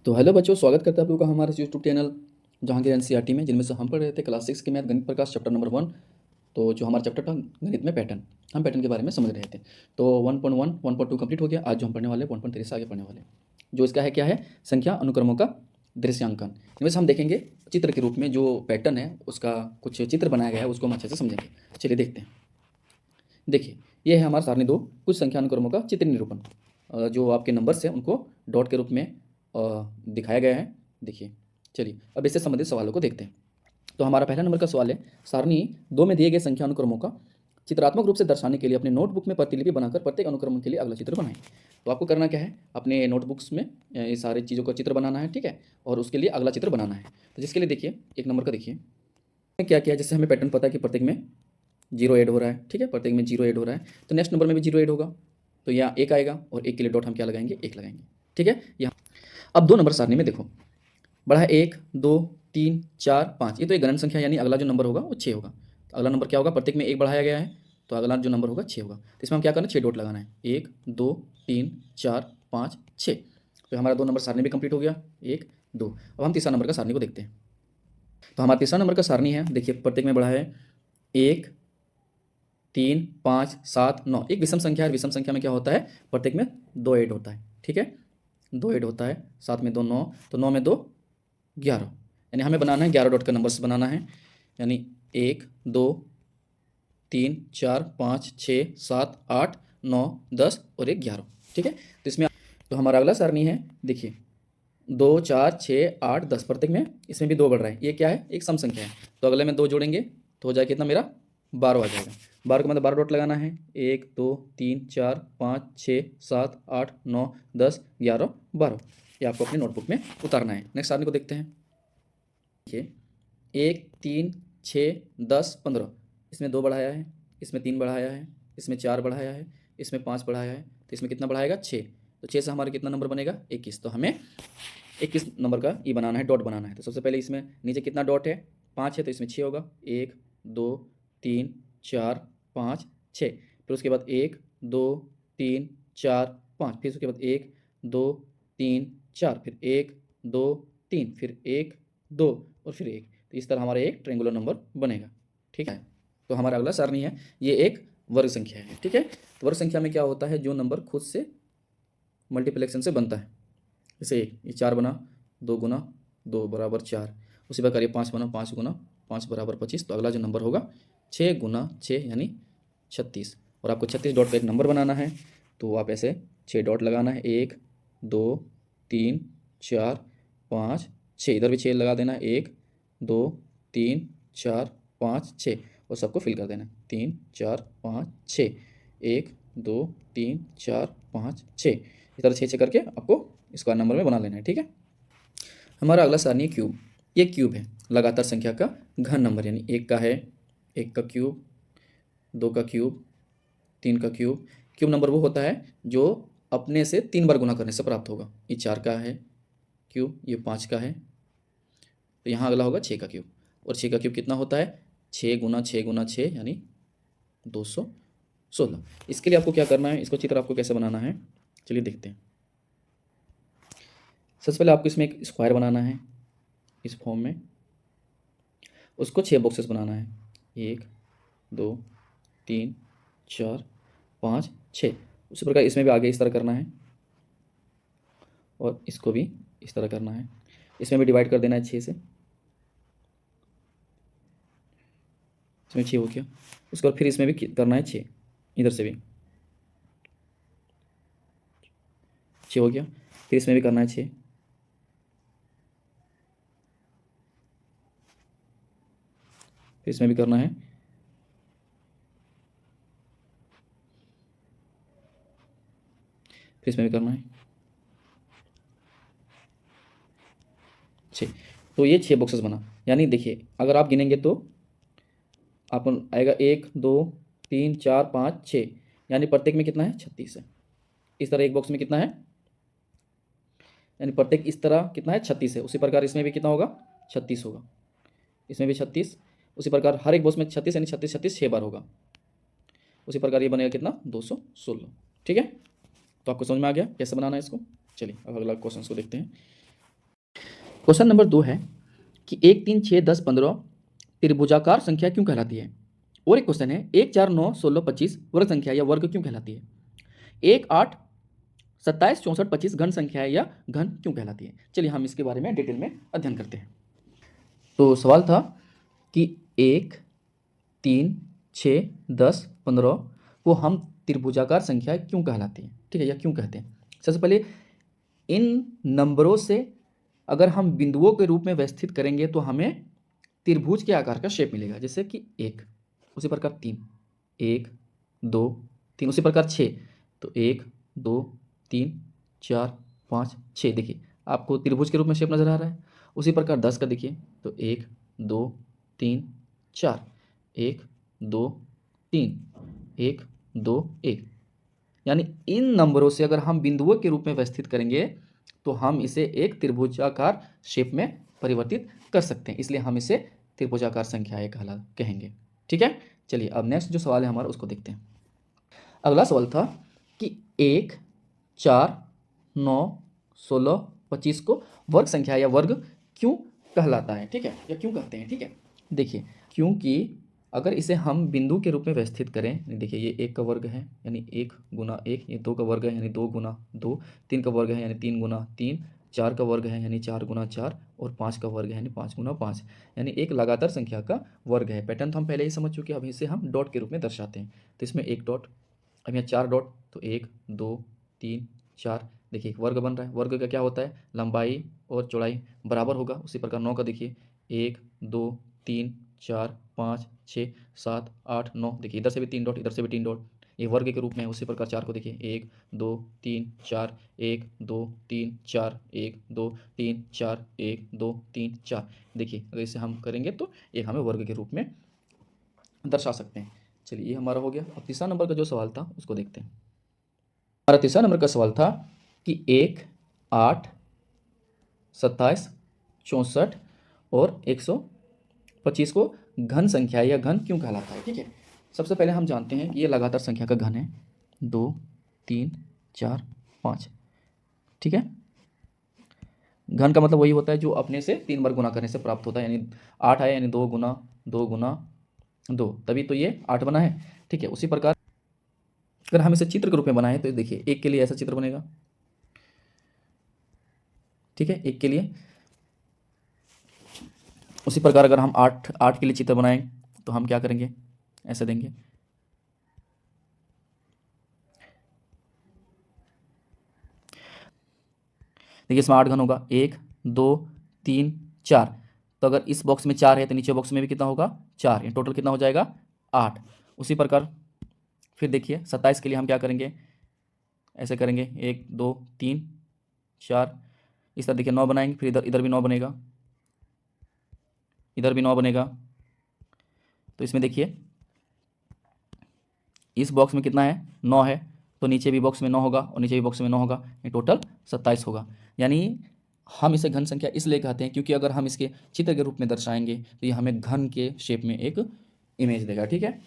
तो हेलो बच्चों, स्वागत करते हैं आप लोगों का हमारे यूट्यूब चैनल जहांगीर एनसीईआरटी में, जिनमें से हम पढ़ रहे थे क्लास 6 के मैथ गणित प्रकाश चैप्टर नंबर 1। तो जो हमारा चैप्टर था गणित में पैटर्न, हम पैटर्न के बारे में समझ रहे थे। तो 1.1 1.2 कंप्लीट हो गया। आज जो हम पढ़ने वाले 1.3 से आगे पढ़ने वाले, जो इसका है क्या है, संख्या अनुक्रमों का दृश्यांकन। इनमें से हम देखेंगे चित्र के रूप में जो पैटर्न है उसका कुछ चित्र बनाया गया है, उसको हम अच्छे से समझेंगे। चलिए देखते हैं। देखिए, ये है हमारा सारणी 2, कुछ संख्या अनुक्रमों का चित्र निरूपण। जो आपके नंबर्स हैं उनको डॉट के रूप में दिखाया गया है। देखिए, चलिए अब इससे संबंधित सवालों को देखते हैं। तो हमारा पहला नंबर का सवाल है, सारणी 2 में दिए गए संख्या अनुक्रमों का चित्रात्मक रूप से दर्शाने के लिए अपने नोटबुक में प्रतिलिपि बनाकर प्रत्येक अनुक्रम के लिए अगला चित्र बनाएं। तो आपको करना क्या है, अपने नोटबुक्स में ये सारी चीज़ों का चित्र बनाना है, ठीक है, और उसके लिए अगला चित्र बनाना है। तो जिसके लिए देखिए, एक नंबर का देखिए क्या किया है, जैसे हमें पैटर्न पता है कि प्रत्येक में 0 ऐड हो रहा है, ठीक है, प्रत्येक में 0 ऐड हो रहा है, तो नेक्स्ट नंबर में भी 0 ऐड होगा, तो यहाँ 1 आएगा और 1 के लिए डॉट हम क्या लगाएंगे, 1 लगाएंगे, ठीक है। यहाँ अब 2 नंबर सारणी में देखो, बड़ा है 1 2 3 4 5, ये तो एक गणन संख्या, यानी अगला जो नंबर होगा वो 6 होगा। तो अगला नंबर क्या होगा, प्रत्येक में 1 बढ़ाया गया है, तो अगला जो नंबर होगा 6 होगा। तो इसमें हम क्या करना है, 6 डॉट लगाना है, 1 2 3 4 5 6। तो हमारा 2 नंबर सारणी भी कंप्लीट हो गया, 1 2। अब हम तीसरा नंबर का सारणी को देखते हैं। तो हमारा तीसरा नंबर का सारणी है, देखिए प्रत्येक में बड़ा है 1 3 5 7 9, एक विषम संख्या है। विषम संख्या में क्या होता है, प्रत्येक में 2 ऐड होता है, ठीक है, 2 ऐड होता है, 7 में 2 9, तो 9 में 2 11, यानी हमें बनाना है 11 डॉट का नंबर्स बनाना है, यानी 1 2 3 4 5 6 7 8 9 10 और 1 11, ठीक है। तो इसमें तो हमारा अगला सारणी है, देखिए 2 4 6 8 10, प्रत्येक में इसमें भी 2 बढ़ रहा है, ये क्या है, एक सम संख्या है, तो अगले में 2 जोड़ेंगे तो हो जाएगा कितना, मेरा 12 आ जाएगा। 12 का मतलब 12 डॉट लगाना है, 1 2 3 4 5 6 7 8 9 10 11 12, ये आपको अपनी नोटबुक में उतारना है। नेक्स्ट सारणी को देखते हैं। देखिए 1 3 6 10 15, इसमें 2 बढ़ाया है, इसमें 3 बढ़ाया है, इसमें 4 बढ़ाया है, इसमें 5 बढ़ाया है, तो इसमें कितना बढ़ाएगा, 6। तो 6 से हमारा कितना नंबर बनेगा, 21। तो हमें 21 नंबर का ई बनाना है, डॉट बनाना है। तो सबसे पहले इसमें नीचे कितना डॉट है, 5 है, तो इसमें 6 होगा, 1 2 3 4 5 6। फिर उसके बाद 1 2 3 4 5, फिर उसके बाद 1 2 3 4, फिर 1 2 3, फिर 1 2 और फिर 1। तो इस तरह हमारा एक ट्रायंगुलर नंबर बनेगा, ठीक है। तो हमारा अगला सारणी है, ये एक वर्ग संख्या है, ठीक है। तो वर्ग संख्या में क्या होता है, जो नंबर खुद से मल्टीप्लिकेशन से बनता है, जैसे ये 4 बना, 2 गुना 2 बराबर 4, उसी प्रकार ये 5 बना, 5 गुना 5 बराबर 25। तो अगला जो नंबर होगा 6 गुना 6 यानी 36, और आपको 36 डॉट का एक नंबर बनाना है, तो आप ऐसे 6 डॉट लगाना है, 1 2 3 4 5 6, इधर भी 6 लगा देना है, 1 2 3 4 5 6, और सबको फिल कर देना है, 3 4 5 6, 1 2 3 4 5 6, इस तरह 6 करके आपको स्क्वायर नंबर में बना लेना है, ठीक है। हमारा अगला सारणी है क्यूब। ये क्यूब है, लगातार संख्या का घन नंबर, यानी 1 का है, 1 का क्यूब, 2 का क्यूब, 3 का क्यूब। क्यूब नंबर वो होता है जो अपने से 3 बार गुना करने से प्राप्त होगा। ये 4 का है क्यूब, ये 5 का है, तो यहाँ अगला होगा 6 का क्यूब, और 6 का क्यूब कितना होता है, 6 गुना 6 गुना 6 यानी 216। इसके लिए आपको क्या करना है, इसको चित्र आपको कैसे बनाना है, चलिए देखते हैं। सबसे पहले आपको इसमें एक स्क्वायर बनाना है, इस फॉर्म में उसको 6 बॉक्सेस बनाना है, 1 2 3 4 5 6। उसी प्रकार इसमें भी आगे इस तरह करना है, और इसको भी इस तरह करना है, इसमें भी डिवाइड कर देना है 6 से, इसमें 6 हो गया। उसके बाद फिर इसमें भी करना है 6, इधर से भी 6 हो गया, फिर इसमें भी करना है 6, फिर इसमें भी करना है, फिर इसमें भी करना है 6। तो ये 6 बॉक्सेस बना, यानी देखिए अगर आप गिनेंगे तो आपको आएगा 1 2 3 4 5 6, यानी प्रत्येक में कितना है, 36 है। इस तरह एक बॉक्स में कितना है, यानी प्रत्येक इस तरह कितना है, 36 है। उसी प्रकार इसमें भी कितना होगा, 36 होगा, इसमें भी 36। उसी प्रकार हर एक बॉक्स में 36, यानी 36 36 6 बार होगा। उसी प्रकार ये बनेगा कितना, 216, ठीक है। तो आपको समझ में आ गया कैसे बनाना है इसको। चलिए अब अगला क्वेश्चन को देखते हैं। क्वेश्चन नंबर 2 है कि 1, 3, 6, 10, 15 त्रिभुजाकार संख्या क्यों कहलाती है। और एक क्वेश्चन है 1, 4, 9, 16, 25 वर्ग संख्या या वर्ग क्यों कहलाती है। 1, 8, 27, 64, 25 घन संख्या है या घन क्यों कहलाती है। चलिए हम इसके बारे में डिटेल में अध्ययन करते हैं। तो सवाल था कि 1, 3, 6, 10, 15 को हम त्रिभुजाकार संख्या क्यों कहलाती है, ठीक है, या क्यों कहते हैं। सबसे पहले इन नंबरों से अगर हम बिंदुओं के रूप में व्यवस्थित करेंगे तो हमें त्रिभुज के आकार का शेप मिलेगा। जैसे कि 1, उसी प्रकार 3, 1, 2, 3, उसी प्रकार 6, तो 1, 2, 3, 4, 5, 6। देखिए आपको त्रिभुज के रूप में शेप नजर आ रहा है। उसी प्रकार 10 का देखिए, तो 1, 2, 3, 4, 1, 2, 3, 1, 2, 1। यानी इन नंबरों से अगर हम बिंदुओं के रूप में व्यवस्थित करेंगे तो हम इसे एक त्रिभुजाकार शेप में परिवर्तित कर सकते हैं, इसलिए हम इसे त्रिभुजाकार संख्याएं कहेंगे। ठीक है, चलिए अब नेक्स्ट जो सवाल है हमारा उसको देखते हैं। अगला सवाल था कि 1, 4, 9, 16, 25 को वर्ग संख्या या वर्ग क्यों कहलाता है, ठीक है, या क्यों कहते हैं। ठीक है, देखिए क्योंकि अगर इसे हम बिंदु के रूप में व्यवस्थित करें, देखिए ये 1 का वर्ग है यानी 1 गुना 1, ये 2 का वर्ग है यानी 2 गुना 2, 3 का वर्ग है यानी 3 गुना 3, 4 का वर्ग है यानी 4 गुना 4 और 5 का वर्ग है यानी 5 गुना 5, यानी एक लगातार संख्या का वर्ग है। पैटर्न तो हम पहले ही समझ चुके हैं, अब इसे हम डॉट के रूप में दर्शाते हैं। तो इसमें एक डॉट, अब यहाँ 4 डॉट, तो 1, 2, 3, 4। देखिए वर्ग बन रहा है। वर्ग का क्या होता है, लंबाई और चौड़ाई बराबर होगा। उसी प्रकार 9 का देखिए 1, 2, 3, 4, 5, 6, 7, 8, 9। देखिए इधर से भी 3 डॉट, इधर से भी 3 डॉट, ये वर्ग के रूप में है। उसी प्रकार 4 को देखिए 1, 2, 3, 4, 1, 2, 3, 4, 1, 2, 3, 4, 1, 2, 3, 4। देखिए अगर इसे हम करेंगे तो ये हमें वर्ग के रूप में दर्शा सकते हैं। चलिए ये हमारा हो गया। अब तीसरा नंबर का जो सवाल था उसको देखते हैं। हमारा तीसरा नंबर का सवाल था कि 1, 8, 27, 64 और 125 को घन संख्या या घन क्यों कहलाता है। ठीक है, सबसे पहले हम जानते हैं कि ये लगातार संख्या का घन है, 2, 3, 4, 5। ठीक है, घन का मतलब वही होता है जो अपने से 3 बार गुना करने से प्राप्त होता है, यानी 8 है यानी 2 गुना 2 गुना 2, तभी तो ये 8 बना है। ठीक है, उसी प्रकार अगर हम इसे चित्र के रूप में बनाएं तो देखिए 1 के लिए ऐसा चित्र बनेगा। ठीक है, 1 के लिए। उसी प्रकार अगर हम 8 के लिए चित्र बनाएं तो हम क्या करेंगे, ऐसे देंगे। देखिए इसमें 8 घन होगा, 1, 2, 3, 4। तो अगर इस बॉक्स में 4 है तो नीचे बॉक्स में भी कितना होगा, 4। ये टोटल कितना हो जाएगा, 8। उसी प्रकार फिर देखिए 27 के लिए हम क्या करेंगे, ऐसे करेंगे 1, 2, 3, 4। इस तरह देखिए 9 बनाएंगे, फिर इधर भी 9 बनेगा, इधर भी 9 बनेगा। तो इसमें देखिए इस बॉक्स में कितना है, 9 है, तो नीचे भी बॉक्स में 9 होगा और नीचे भी बॉक्स में 9 होगा, ये टोटल 27 होगा। यानी हम इसे घन संख्या इसलिए कहते हैं क्योंकि अगर हम इसके चित्र के रूप में दर्शाएंगे तो ये हमें घन के शेप में एक इमेज देगा। ठीक है,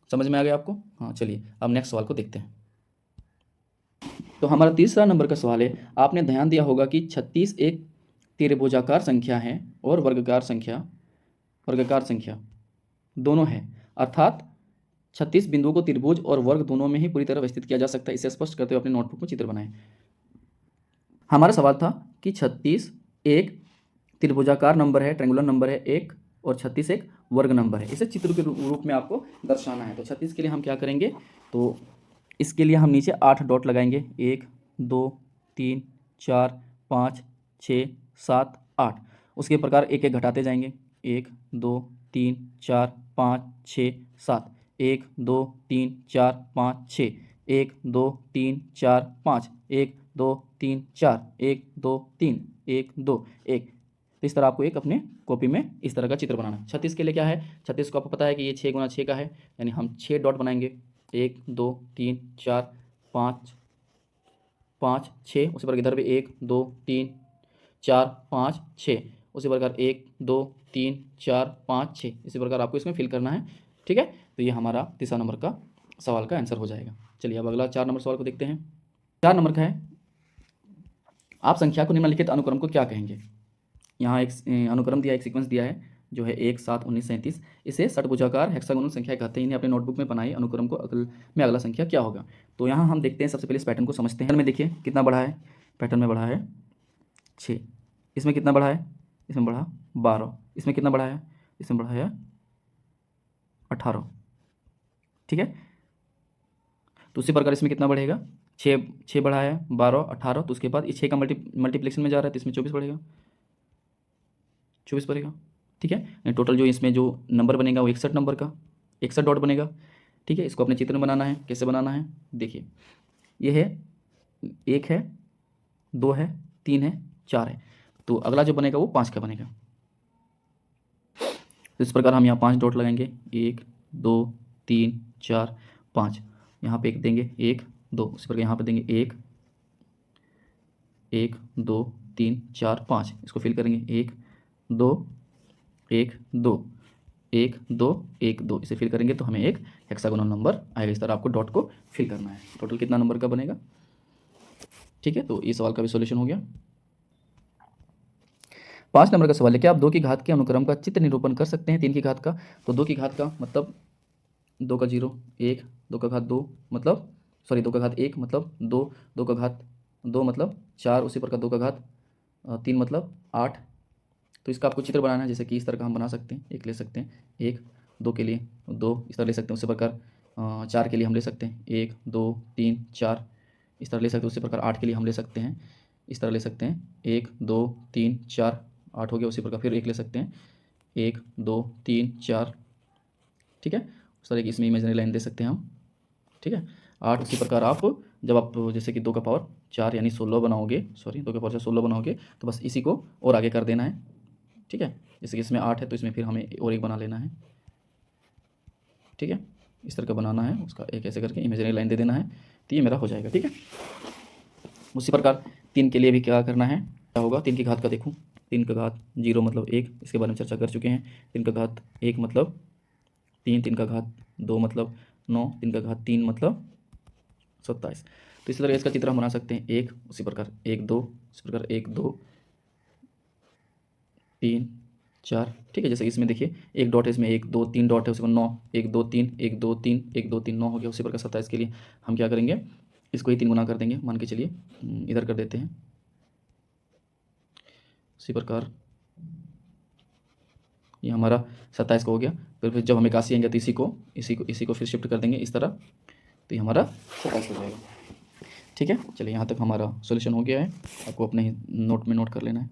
समझ में आ गया आपको। हाँ चलिए अब नेक्स्ट सवाल को देखते हैं। तो हमारा तीसरा नंबर का सवाल है, आपने ध्यान दिया होगा कि 36 एक त्रिभुजाकार संख्या है और वर्गाकार संख्या दोनों है, अर्थात 36 बिंदुओं को त्रिभुज और वर्ग दोनों में ही पूरी तरह व्यवस्थित किया जा सकता है। इसे स्पष्ट करते हुए अपने नोटबुक में चित्र बनाएं। हमारा सवाल था कि 36 एक त्रिभुजाकार नंबर है, ट्रायंगुलर नंबर है एक, और 36 एक वर्ग नंबर है। इसे चित्र के रूप में आपको दर्शाना है। तो 36 के लिए हम क्या करेंगे, तो इसके लिए हम नीचे 8 डॉट लगाएंगे, 1, 2, 3, 4, 5, 6, 7, 8। उसके प्रकार एक एक घटाते जाएंगे, 1, 2, 3, 4, 5, 6, 7, 1, 2, 3, 4, 5, 6, 1, 2, 3, 4, 5, 1, 2, 3, 4, 1, 2, 3, 1, 2, 1। तो इस तरह आपको एक अपने कॉपी में इस तरह का चित्र बनाना है। 36 के लिए क्या है, 36 को आपको पता है कि ये 6 गुना 6 का है, यानी हम 6 डॉट बनाएंगे, 1, 2, 3, 4, 5, 5, 6। उसी प्रकार इधर भी 1, 2, 3, 4, 5, 6। उसी प्रकार 1, 2, 3, 4, 5, 6। इसी प्रकार आपको इसमें फिल करना है। ठीक है, तो ये हमारा तीसरा नंबर का सवाल का आंसर हो जाएगा। चलिए अब अगला 4 नंबर सवाल को देखते हैं। 4 नंबर का है, आप संख्या को निम्नलिखित अनुक्रम को क्या कहेंगे। यहाँ एक अनुक्रम दिया, एक सीक्वेंस दिया है जो है 1 7 19 37। इसे षटभुजाकार हेक्सागोनल संख्या कहते हैं। इन्हें अपने नोटबुक में बनाइए। अनुक्रम को अगल में अगला संख्या क्या होगा। तो यहाँ हम देखते हैं, सबसे पहले इस पैटर्न को समझते हैं। पैटर्न में देखिए कितना बढ़ा है, पैटर्न में बढ़ा है 6। इसमें कितना बढ़ा है, इसमें बढ़ा 12। इसमें कितना बढ़ा है, इसमें बढ़ा है 18। ठीक है, तो उसी प्रकार इसमें कितना बढ़ेगा, 6 बढ़ा है 12 18। तो उसके बाद इस 6 का मल्टीप्लिकेशन में जा रहा है तो इसमें 24 बढ़ेगा, 24 बढ़ेगा। ठीक है, टोटल जो इसमें जो नंबर बनेगा वो 61 नंबर का 61 डॉट बनेगा। ठीक है, इसको अपने चित्र में बनाना है। कैसे बनाना है, देखिए ये है 1 है 2 है 3 है 4 है। तो अगला जो बनेगा वो 5 का बनेगा। तो इस प्रकार हम यहाँ 5 डॉट लगाएंगे, 1 2 3 4 5। यहाँ पे एक देंगे 1 2, उसी प्रकार यहाँ पे देंगे 1 1 2 3 4 5। इसको फिल करेंगे 1 2 1 2 1 2 1 2। इसे फिल करेंगे तो हमें एक हेक्सागोनल नंबर आएगा। इस तरह आपको डॉट को फिल करना है। टोटल कितना नंबर का बनेगा। ठीक है, तो इस सवाल का भी सॉल्यूशन हो गया। 5 नंबर का सवाल है, क्या आप 2 की घात के अनुक्रम का चित्र निरूपण कर सकते हैं 3 की घात का। तो 2 की घात का मतलब 2 का 0 1, 2 का घात 2 मतलब 2 का घात 1 मतलब 2, 2 का घात 2 मतलब 4, उसी प्रकार 2 का घात 3 मतलब 8। तो इसका आपको चित्र बनाना है। जैसे कि इस तरह का हम बना सकते हैं, एक ले सकते हैं 1 2 के लिए 2 इस तरह ले सकते हैं। उसी प्रकार 4 के लिए हम ले सकते हैं 1 2 3 4 इस तरह ले सकते हैं। उसी प्रकार 8 के लिए हम ले सकते हैं, इस तरह ले सकते हैं 1 2 3 4 8 हो गया। उसी प्रकार फिर एक ले सकते हैं 1 2 3 4। ठीक है, उस तरह की इसमें इमेजिनरी लाइन दे सकते हैं हम। ठीक है, 8। उसी प्रकार आप जब आप जैसे कि 2 का पावर 4 यानी 16 बनाओगे, 2 का पावर 16 बनाओगे तो बस इसी को और आगे कर देना है। ठीक है, जैसे कि इसमें 8 है तो इसमें फिर हमें और एक बना लेना है। ठीक है, इस तरह का बनाना है, उसका एक ऐसे करके इमेजिनरी लाइन दे देना है तो ये मेरा हो जाएगा। ठीक है, उसी प्रकार 3 के लिए भी क्या करना है, क्या होगा 3 की घात का देखूँ। 3 का घात 0 मतलब 1, इसके बारे में चर्चा कर चुके हैं। 3 का घात 1 मतलब 3, 3 का घात 2 मतलब 9, 3 का घात 3 मतलब 27। तो इसी तरह इसका चित्र हम बना सकते हैं 1, उसी प्रकार 1 2, इसी प्रकार 1 2 3 4। ठीक है, जैसे इसमें देखिए एक डॉट है, इसमें 1 2 3 डॉट है, उसके बाद 9 1 2 3 1 2 3 1 2 3 9 हो गया। उसी प्रकार 27 के लिए हम क्या करेंगे, इसको ही 3 गुना कर देंगे। मान के चलिए इधर कर देते हैं। इसी प्रकार ये हमारा 27 का हो गया। फिर जब हम 81 आएंगे तो इसी को फिर शिफ्ट कर देंगे इस तरह, तो ये हमारा 27 हो जाएगा। ठीक है, चलिए यहाँ तक हमारा सॉल्यूशन हो गया है। आपको अपने नोट में नोट कर लेना है।